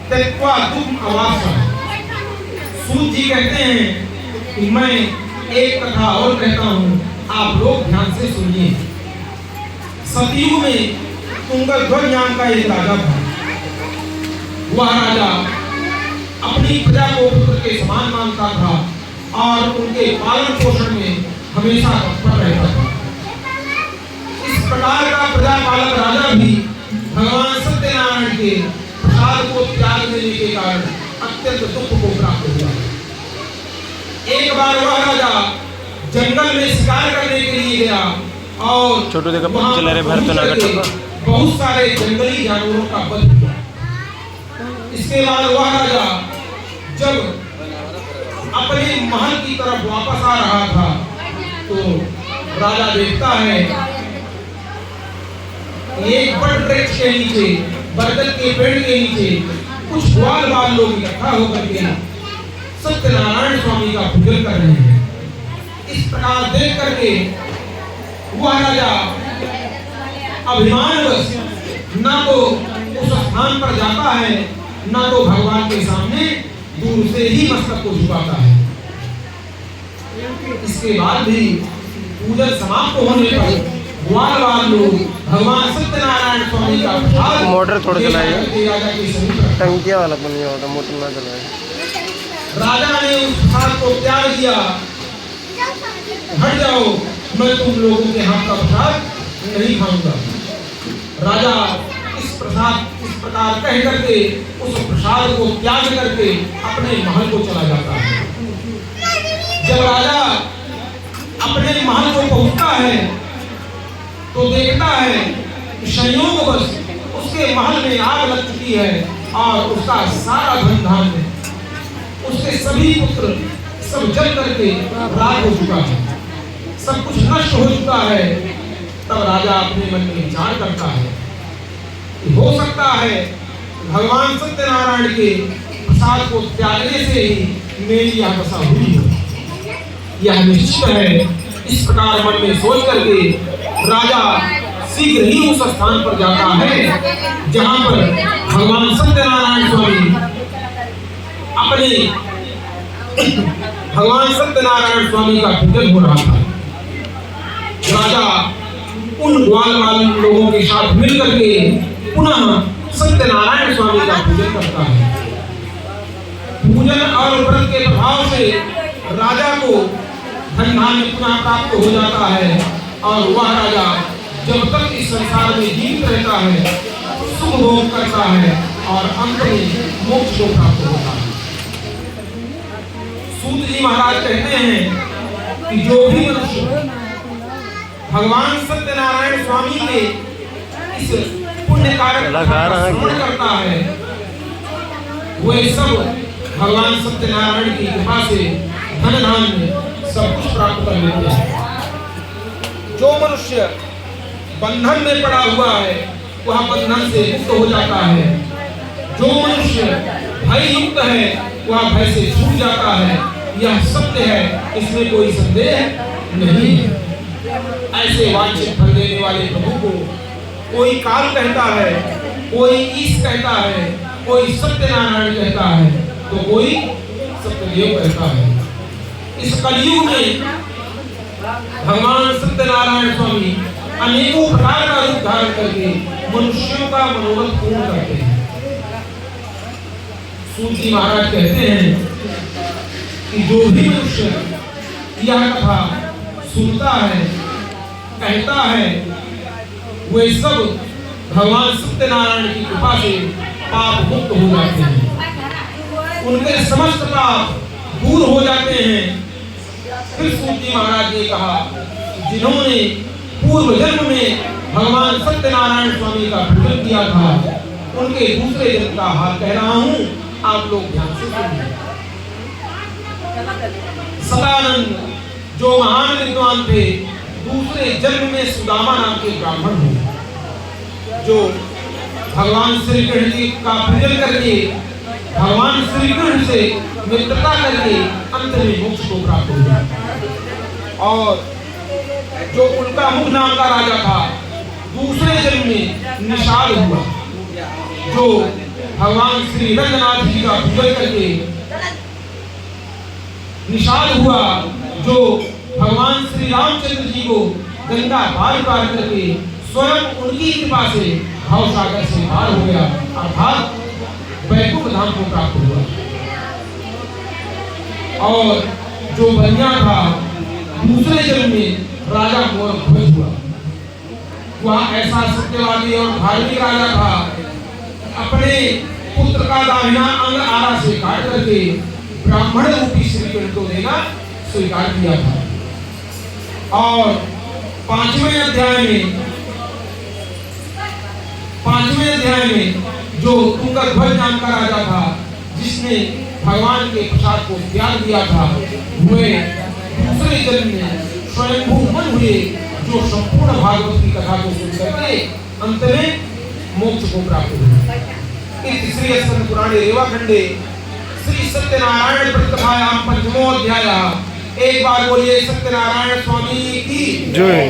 त्यक्त्वा दुःखम् अवाप्स्यते। सूत जी कहते हैं कि मैं एक कथा और कहता हूँ, आप लोग ध्यान से सुनिए। सतयुग में तुंगध्वज नाम का एक राजा था। वह राजा अपनी प्रजा को पुत्र के समान मानता था और उनके पालन पोषण में हमेशा तत्पर रहता था। इस प्रकार का प्रजा पालक राजा भी भगवान सत्यनारायण के प्रसाद को त्याग देने के कारण अत्यंत दुख को प्राप्त हुआ। एक बार वह राजा जंगल में शिकार करने के लिए गया और छोटू देखा बहुत सारे जंगली जानवरों का वध किया। इसके बाद वह राजा जब अपने महल की तरफ वापस आ रहा था तो राजा देखता है एक बड़ वृक्ष के नीचे, बरगद के पेड़ के नीचे कुछ ग्वाल बाल लोग इकट्ठा होकर के सत्यनारायण स्वामी का पूजन कर रहे हैं। इस प्रकार देख करके वह राजा अभिमानवश न तो उस स्थान पर जाता है, न तो भगवान के सामने दूर से ही मस्तक को झुकाता है। इसके बाद भी पूजन समाप्त होने पर ग्वाल बाल लोग भगवान सत्यनारायण स्वामी का प्रसाद मोटर थोड़ा चलाइए, राजा के समीप टंकिया वाला बन गया होता, मोटर ना चलाए। राजा ने उस प्रसाद को त्याग दिया। हट जाओ, मैं तुम लोगों के हाथ का प्रसाद नहीं खाऊंगा। राजा इस प्रकार कह करके उस प्रसाद को त्याग करके अपने महल को चला जाता है। जब राजा अपने महल को पहुंचता है तो देखता है कि संयोगवश उसके महल में आग लग चुकी है और उसका सारा धन धान्य, उसके सभी पुत्र सब जल करके राख हो चुका है, सब कुछ नष्ट हो चुका है। तब राजा अपने मन में विचार करता है कि हो सकता है भगवान सत्यनारायण के प्रसाद को त्यागने से ही मेरी यह दशा हुई हो, यह निश्चित है। इस प्रकार मन में सोच करके राजा शीघ्र ही उस स्थान पर जाता है जहां पर भगवान सत्यनारायण स्वामी का पूजन हो रहा था। राजा उन ग्वाल बाल लोगों के साथ मिल करके पुनः सत्यनारायण स्वामी का पूजन करता है। पूजन और व्रत के प्रभाव से राजा को धन धान्य पुनः प्राप्त हो जाता है और वह राजा जब तक इस संसार में जीवित रहता है सुख भोग करता है और अंत में मोक्ष को प्राप्त होता है। सूत जी महाराज कहते हैं कि जो भी मनुष्य भगवान सत्यनारायण स्वामी के इस पुण्य कार्य करता है वे सब भगवान सत्यनारायण की कृपा से धन धान्य सब कुछ प्राप्त कर लेते हैं। जो मनुष्य बंधन में पड़ा हुआ है वह बंधन से मुक्त हो जाता है। जो मनुष्य भय युक्त है वह भय से छूट जाता है। यह सत्य है, इसमें कोई संदेह नहीं है। ऐसे वांछित फल देने वाले प्रभु को कोई काल कहता है, कोई ईश कहता है, कोई सत्यनारायण कहता है, तो कोई सत्यदेव कहता है। इस कलयुग में भगवान सत्यनारायण स्वामी अनेकों प्रकार का रूप धारण करके मनुष्यों का मनोरथ पूर्ण करते हैं। सूत जी महाराज कहते हैं कि जो भी मनुष्य यह कथा सुनता है, कहता है, वे सब भगवान सत्यनारायण की कृपा से पाप मुक्त हो जाते हैं, उनके समस्त पाप दूर हो जाते हैं। फिर सूत जी महाराज ने कहा, जिन्होंने पूर्व जन्म में भगवान सत्यनारायण स्वामी का पूजन किया था उनके दूसरे जन्म का हाल कह रहा हूँ, आप लोग ध्यान से सुनिए। सदानंद जो महान विद्वान थे, दूसरे जन्म में सुदामा नाम के ब्राह्मण हुए, जो भगवान श्री कृष्ण जी का पूजन करके भगवान श्री कृष्ण से मित्रता करके अंत में मोक्ष को प्राप्त हुआ। और जो उनका मुख नाम का राजा था, दूसरे जन्म में निषाद हुआ, जो भगवान श्री रंगनाथ जी का पूजन करके निषाद हुआ, जो भगवान श्री रामचंद्र जी को गंगा पार करके स्वयं उनकी कृपा से भाव सागर से पार हो गया, अर्थात वैकुंठ धाम को प्राप्त हुआ। और जो बनिया था दूसरे जन्म में राजा ध्वज हुआ। वह ऐसा सत्यवादी और धार्मिक राजा था, अपने पुत्र का दाहिना अंग आरा से काट करके ब्राह्मण रूपी श्रीकृष्ण को देना स्वीकार किया था। और पांचवें अध्याय में जो तुंगध्वज नाम का राजा था, जिसने भगवान के प्रसाद को त्याग दिया था, वे दूसरे जन्म में स्वयंभू मन हुए, जो संपूर्ण भागवत की कथा को सुन करके अंत में मोक्ष को प्राप्त हुए। इस श्री स्कंद पुराणे रेवाखंडे श्री सत्यनारायण प्रतिकथायां पंचमो अध्याय। एक बार बोलिए सत्यनारायण स्वामी की जय।